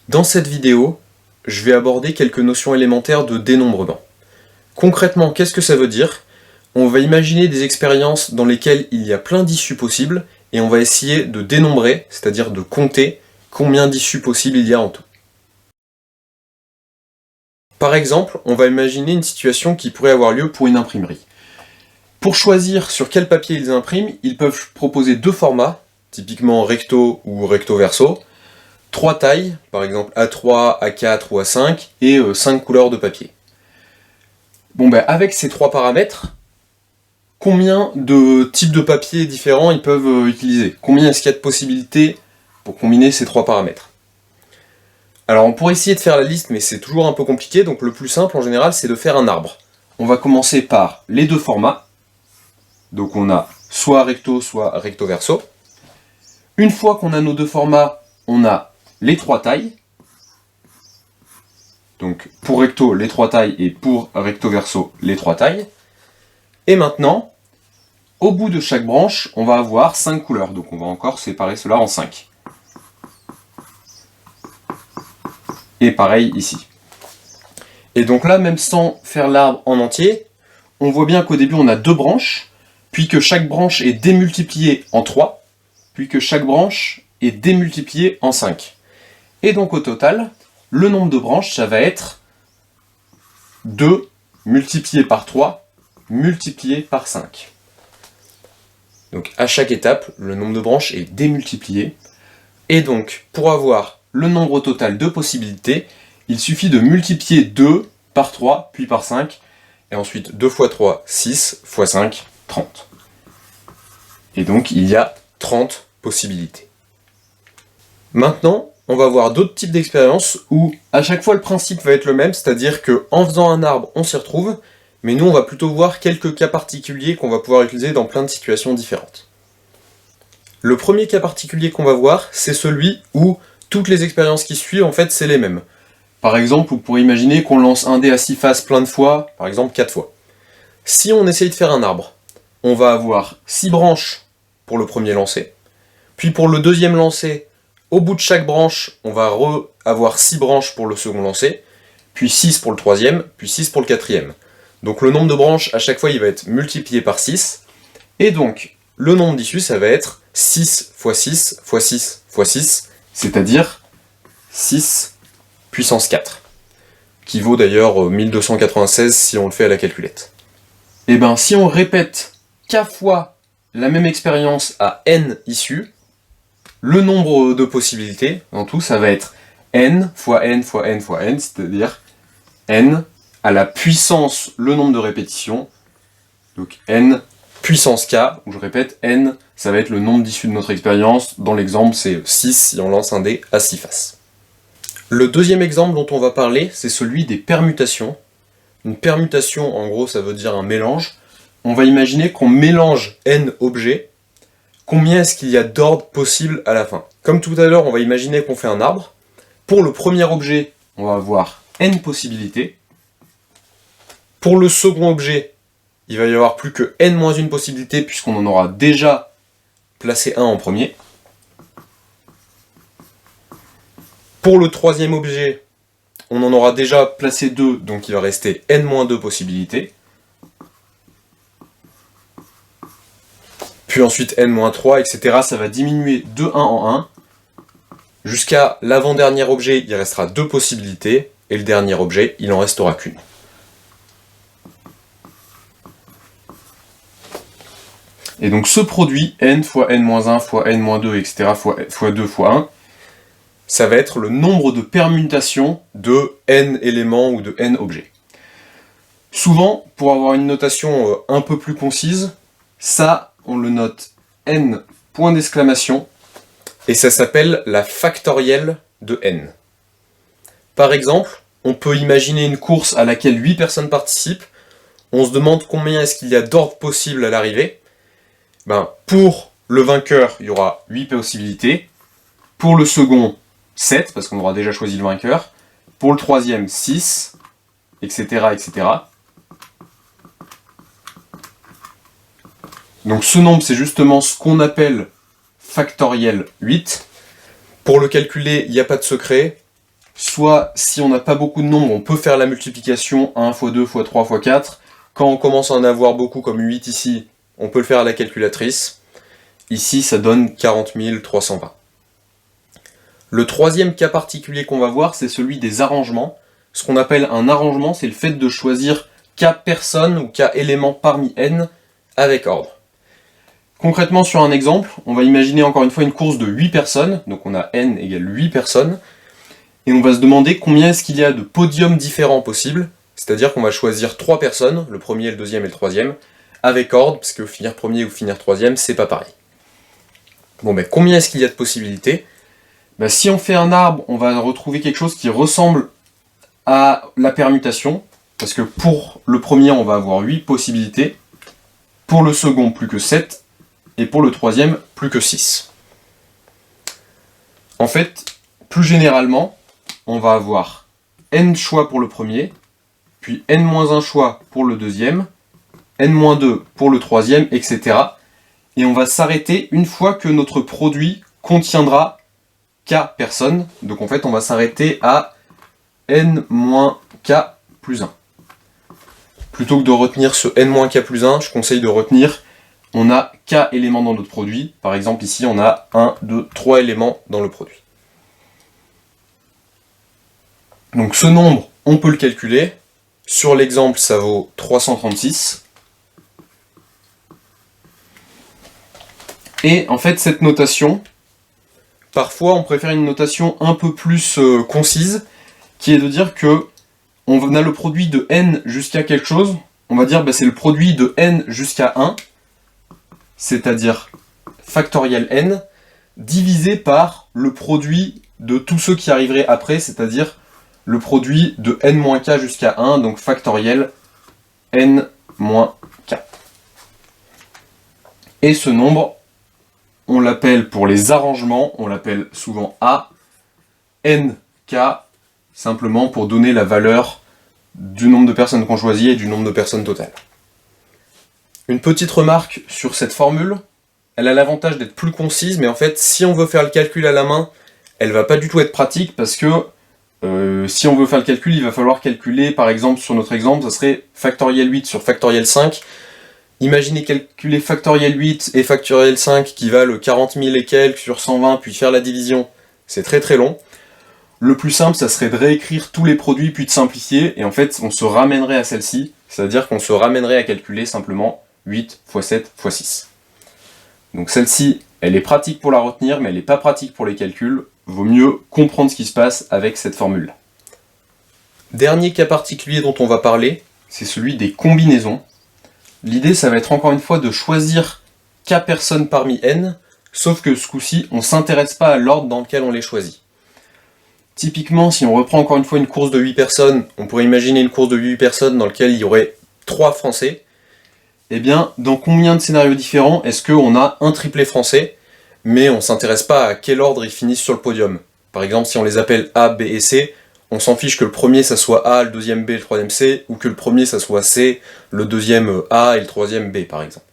Dans cette vidéo, je vais aborder quelques notions élémentaires de dénombrement. Concrètement, qu'est-ce que ça veut dire? On va imaginer des expériences dans lesquelles il y a plein d'issues possibles, et on va essayer de dénombrer, c'est-à-dire de compter combien d'issues possibles il y a en tout. Par exemple, on va imaginer une situation qui pourrait avoir lieu pour une imprimerie. Pour choisir sur quel papier ils impriment, ils peuvent proposer deux formats, typiquement recto ou recto verso, trois tailles, par exemple A3, A4 ou A5, et 5 couleurs de papier. Bon ben avec ces trois paramètres, combien de types de papier différents ils peuvent utiliser? Combien est-ce qu'il y a de possibilités pour combiner ces trois paramètres? Alors on pourrait essayer de faire la liste, mais c'est toujours un peu compliqué, donc le plus simple en général c'est de faire un arbre. On va commencer par les deux formats, donc on a soit recto, soit recto verso. Une fois qu'on a nos deux formats, on a les trois tailles. Donc pour recto, les trois tailles, et pour recto verso, les trois tailles. Et maintenant, au bout de chaque branche, on va avoir 5 couleurs. Donc on va encore séparer cela en 5. Et pareil ici. Et donc là, même sans faire l'arbre en entier, on voit bien qu'au début on a deux branches, puis que chaque branche est démultipliée en 3, puis que chaque branche est démultipliée en 5. Et donc au total, le nombre de branches, ça va être 2 multiplié par 3, multiplié par 5. Donc à chaque étape, le nombre de branches est démultiplié. Et donc, pour avoir le nombre total de possibilités, il suffit de multiplier 2 par 3, puis par 5, et ensuite 2 fois 3, 6, fois 5, 30. Et donc il y a 30 possibilités. Maintenant, on va voir d'autres types d'expériences où à chaque fois le principe va être le même, c'est-à-dire qu'en faisant un arbre, on s'y retrouve, mais nous on va plutôt voir quelques cas particuliers qu'on va pouvoir utiliser dans plein de situations différentes. Le premier cas particulier qu'on va voir, c'est celui où toutes les expériences qui suivent, en fait, c'est les mêmes. Par exemple, vous pourrez imaginer qu'on lance un dé à 6 faces plein de fois, par exemple 4 fois. Si on essaye de faire un arbre, on va avoir 6 branches pour le premier lancer, puis pour le deuxième lancer, au bout de chaque branche, on va avoir 6 branches pour le second lancer, puis 6 pour le troisième, puis 6 pour le quatrième. Donc le nombre de branches, à chaque fois, il va être multiplié par 6, et donc le nombre d'issues, ça va être 6 fois 6 fois 6 fois 6, c'est-à-dire 6 puissance 4, qui vaut d'ailleurs 1296 si on le fait à la calculette. Et bien si on répète k fois la même expérience à n issues, le nombre de possibilités, en tout, ça va être n fois n fois n fois n, c'est-à-dire n à la puissance le nombre de répétitions, donc n puissance k, où je répète, n, ça va être le nombre d'issues de notre expérience. Dans l'exemple, c'est 6 si on lance un dé à 6 faces. Le deuxième exemple dont on va parler, c'est celui des permutations. Une permutation, en gros, ça veut dire un mélange. On va imaginer qu'on mélange n objets. Combien est-ce qu'il y a d'ordres possibles à la fin? Comme tout à l'heure, on va imaginer qu'on fait un arbre. Pour le premier objet, on va avoir n possibilités. Pour le second objet, il va y avoir plus que n-1 possibilité, puisqu'on en aura déjà placé un en premier. Pour le troisième objet, on en aura déjà placé 2, donc il va rester n-2 possibilités. Puis ensuite n-3, etc. Ça va diminuer de 1 en 1. Jusqu'à l'avant-dernier objet, il restera 2 possibilités, et le dernier objet, il n'en restera qu'une. Et donc ce produit, n fois n-1 fois n-2, etc. fois 2 fois 1, ça va être le nombre de permutations de n éléments ou de n objets. Souvent, pour avoir une notation un peu plus concise, ça, on le note n point d'exclamation, et ça s'appelle la factorielle de n. Par exemple, on peut imaginer une course à laquelle 8 personnes participent, on se demande combien est-ce qu'il y a d'ordres possibles à l'arrivée. Pour le vainqueur, il y aura 8 possibilités. Pour le second, 7, parce qu'on aura déjà choisi le vainqueur. Pour le troisième, 6, etc., etc. Donc ce nombre, c'est justement ce qu'on appelle factoriel 8. Pour le calculer, il n'y a pas de secret. Soit, si on n'a pas beaucoup de nombres, on peut faire la multiplication 1 x 2 x 3 x 4. Quand on commence à en avoir beaucoup, comme 8 ici, on peut le faire à la calculatrice. Ici, ça donne 40 320. Le troisième cas particulier qu'on va voir, c'est celui des arrangements. Ce qu'on appelle un arrangement, c'est le fait de choisir k personnes ou k éléments parmi n avec ordre. Concrètement, sur un exemple, on va imaginer encore une fois une course de 8 personnes, donc on a n égale 8 personnes, et on va se demander combien est-ce qu'il y a de podiums différents possibles, c'est-à-dire qu'on va choisir 3 personnes, le premier, le deuxième et le troisième, avec ordre, parce que finir premier ou finir troisième, c'est pas pareil. Bon ben, combien est-ce qu'il y a de possibilités? Ben, si on fait un arbre, on va retrouver quelque chose qui ressemble à la permutation, parce que pour le premier, on va avoir 8 possibilités, pour le second, plus que 7, et pour le troisième, plus que 6. En fait, plus généralement, on va avoir n choix pour le premier, puis n-1 choix pour le deuxième, n-2 pour le troisième, etc. Et on va s'arrêter une fois que notre produit contiendra k personnes. Donc en fait, on va s'arrêter à n-k plus 1. Plutôt que de retenir ce n-k plus 1, je conseille de retenir, on a k éléments dans notre produit. Par exemple, ici, on a 1, 2, 3 éléments dans le produit. Donc ce nombre, on peut le calculer. Sur l'exemple, ça vaut 336. Et en fait, cette notation, parfois on préfère une notation un peu plus concise, qui est de dire que on a le produit de n jusqu'à quelque chose, on va dire c'est le produit de n jusqu'à 1, c'est-à-dire factoriel n, divisé par le produit de tous ceux qui arriveraient après, c'est-à-dire le produit de n-k jusqu'à 1, donc factoriel n-k. Et ce nombre, on l'appelle pour les arrangements, on l'appelle souvent A, nk, simplement pour donner la valeur du nombre de personnes qu'on choisit et du nombre de personnes totales. Une petite remarque sur cette formule, elle a l'avantage d'être plus concise, mais en fait, si on veut faire le calcul à la main, elle va pas du tout être pratique, parce que si on veut faire le calcul, il va falloir calculer, par exemple, sur notre exemple, ça serait factoriel 8 sur factoriel 5. Imaginez calculer factoriel 8 et factoriel 5 qui valent 40 000 et quelques sur 120, puis faire la division, c'est très très long. Le plus simple, ça serait de réécrire tous les produits, puis de simplifier, et en fait, on se ramènerait à celle-ci, c'est-à-dire qu'on se ramènerait à calculer simplement 8 x 7 x 6. Donc celle-ci, elle est pratique pour la retenir, mais elle n'est pas pratique pour les calculs. Vaut mieux comprendre ce qui se passe avec cette formule-là. Dernier cas particulier dont on va parler, c'est celui des combinaisons. L'idée, ça va être encore une fois de choisir k personnes parmi n, sauf que ce coup-ci, on ne s'intéresse pas à l'ordre dans lequel on les choisit. Typiquement, si on reprend encore une fois une course de 8 personnes, on pourrait imaginer une course de 8 personnes dans laquelle il y aurait 3 Français. Eh bien, dans combien de scénarios différents est-ce qu'on a un triplé français, mais on ne s'intéresse pas à quel ordre ils finissent sur le podium? Par exemple, si on les appelle A, B et C, on s'en fiche que le premier ça soit A, le deuxième B, le troisième C, ou que le premier ça soit C, le deuxième A et le troisième B par exemple.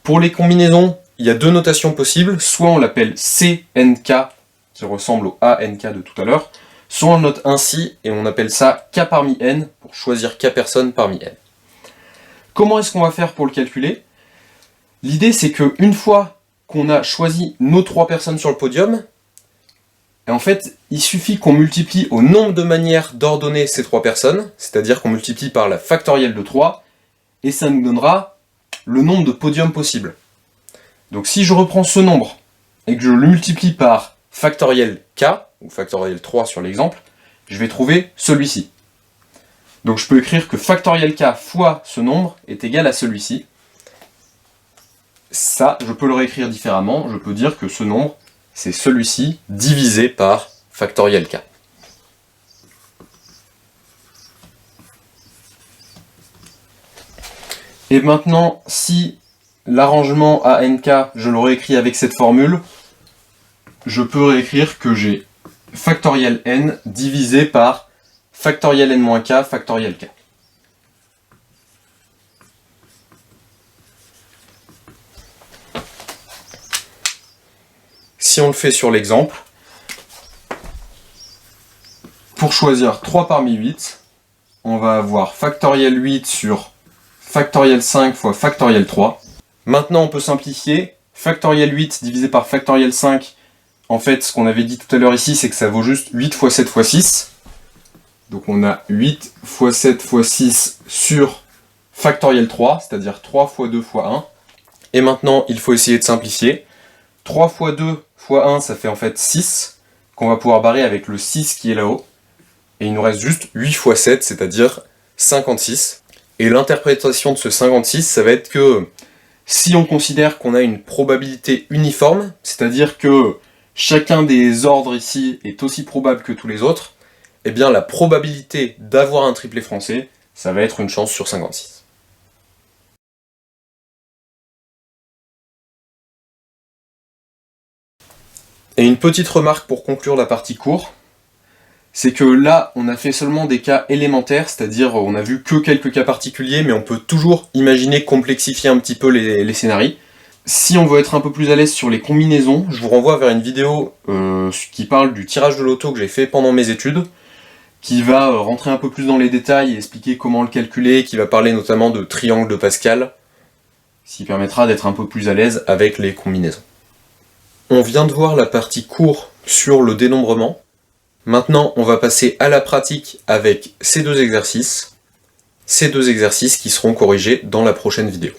Pour les combinaisons, il y a deux notations possibles, soit on l'appelle CNK, qui ressemble au ANK de tout à l'heure, soit on le note ainsi, et on appelle ça K parmi N, pour choisir K personnes parmi N. Comment est-ce qu'on va faire pour le calculer? L'idée c'est qu'une fois qu'on a choisi nos 3 personnes sur le podium, et en fait, il suffit qu'on multiplie au nombre de manières d'ordonner ces 3 personnes, c'est-à-dire qu'on multiplie par la factorielle de 3, et ça nous donnera le nombre de podiums possibles. Donc si je reprends ce nombre, et que je le multiplie par factoriel k, ou factoriel 3 sur l'exemple, je vais trouver celui-ci. Donc je peux écrire que factoriel k fois ce nombre est égal à celui-ci. Ça, je peux le réécrire différemment, je peux dire que ce nombre, c'est celui-ci divisé par factoriel k. Et maintenant, si l'arrangement ANK, je le réécris avec cette formule, je peux réécrire que j'ai factoriel n divisé par factoriel n-k factoriel k. Si on le fait sur l'exemple, Pour choisir 3 parmi 8, on va avoir factoriel 8 sur factoriel 5 fois factoriel 3. Maintenant, on peut simplifier. Factoriel 8 divisé par factoriel 5, en fait, ce qu'on avait dit tout à l'heure ici, c'est que ça vaut juste 8 fois 7 fois 6. Donc on a 8 fois 7 fois 6 sur factoriel 3, c'est-à-dire 3 fois 2 fois 1. Et maintenant, il faut essayer de simplifier. 3 fois 2 fois 1, ça fait en fait 6, qu'on va pouvoir barrer avec le 6 qui est là-haut. Et il nous reste juste 8 fois 7, c'est-à-dire 56. Et l'interprétation de ce 56, ça va être que si on considère qu'on a une probabilité uniforme, c'est-à-dire que chacun des ordres ici est aussi probable que tous les autres, eh bien la probabilité d'avoir un triplet français, ça va être une chance sur 56. Et une petite remarque pour conclure la partie cours, c'est que là, on a fait seulement des cas élémentaires, c'est-à-dire on a vu que quelques cas particuliers, mais on peut toujours imaginer complexifier un petit peu les scénarios. Si on veut être un peu plus à l'aise sur les combinaisons, je vous renvoie vers une vidéo qui parle du tirage de loto que j'ai fait pendant mes études, qui va rentrer un peu plus dans les détails et expliquer comment le calculer, qui va parler notamment de triangle de Pascal, ce qui permettra d'être un peu plus à l'aise avec les combinaisons. On vient de voir la partie cours sur le dénombrement. Maintenant, on va passer à la pratique avec ces deux exercices qui seront corrigés dans la prochaine vidéo.